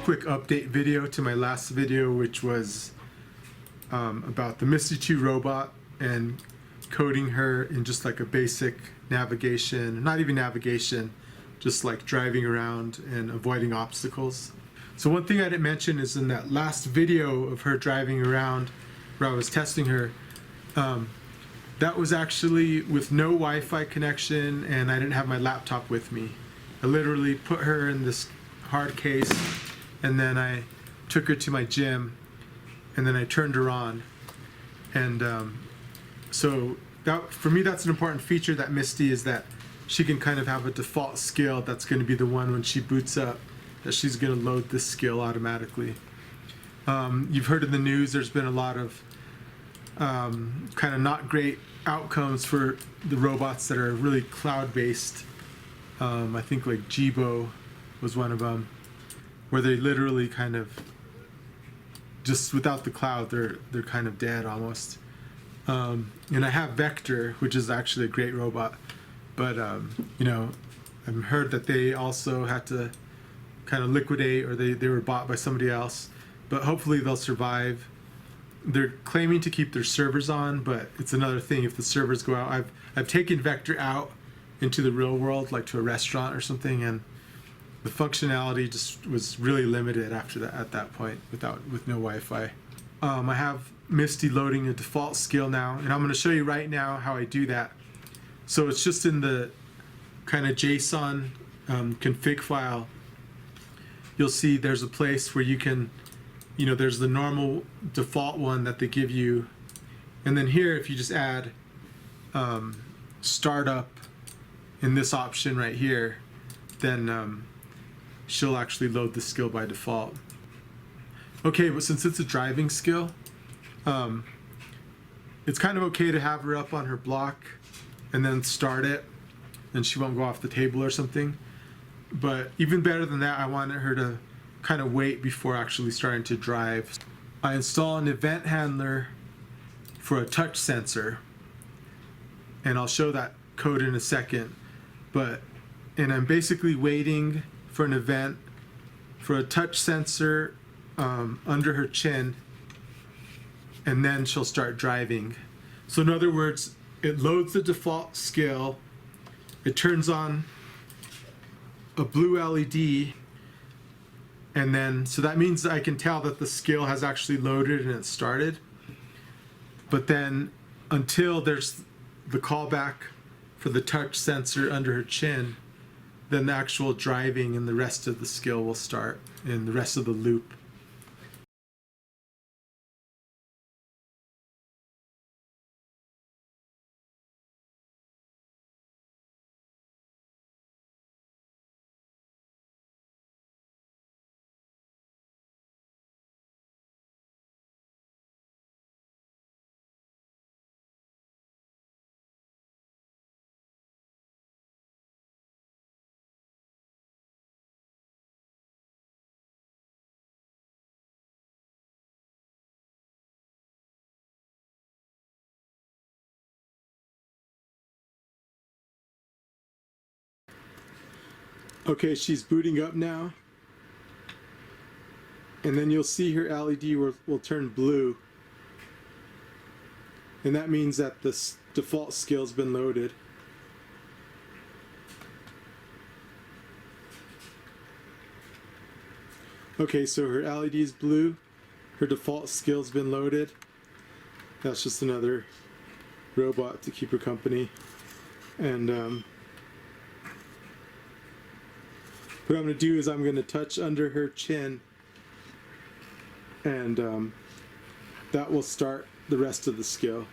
quick update video to my last video, which was about the Misty robot and coding her in just like a basic navigation, not even navigation, just like driving around and avoiding obstacles. So one thing I didn't mention is in that last video of her driving around where I was testing her, that was actually with no Wi-Fi connection, and I didn't have my laptop with me. I literally put her in this hard case, and then I took her to my gym, and then I turned her on. And so that, for me, that's an important feature that Misty is that she can kind of have a default skill that's going to be the one when she boots up, that she's going to load this skill automatically. You've heard in the news there's been a lot of kind of not great outcomes for the robots that are really cloud-based. I think like Jibo was one of them, where they literally kind of just without the cloud they're kind of dead almost. And I have Vector, which is actually a great robot, but you know, I've heard that they also had to kind of liquidate, or they were bought by somebody else, but hopefully they'll survive. They're claiming to keep their servers on, but it's another thing if the servers go out. I've taken Vector out into the real world, like to a restaurant or something, and the functionality just was really limited after that, at that point, with no Wi-Fi. I have Misty loading a default skill now, and I'm going to show you right now how I do that. So it's just in the kind of JSON config file. You'll see there's a place where you can, you know, there's the normal default one that they give you, and then here if you just add startup in this option right here, then she'll actually load the skill by default. Okay, but since it's a driving skill, it's kind of okay to have her up on her block and then start it, and she won't go off the table or something. But even better than that, I wanted her to kind of wait before actually starting to drive. I install an event handler for a touch sensor, and I'll show that code in a second. And I'm basically waiting for an event for a touch sensor under her chin, and then she'll start driving. So in other words, it loads the default skill, it turns on a blue LED, and then, so that means I can tell that the skill has actually loaded and it started. But then until there's the callback for the touch sensor under her chin, then the actual driving and the rest of the skill will start in the rest of the loop. Okay, she's booting up now, and then you'll see her LED will turn blue, and that means that the default skill's been loaded. Okay, so her LED is blue, her default skill's been loaded. That's just another robot to keep her company. And what I'm going to do is I'm going to touch under her chin, and that will start the rest of the skill.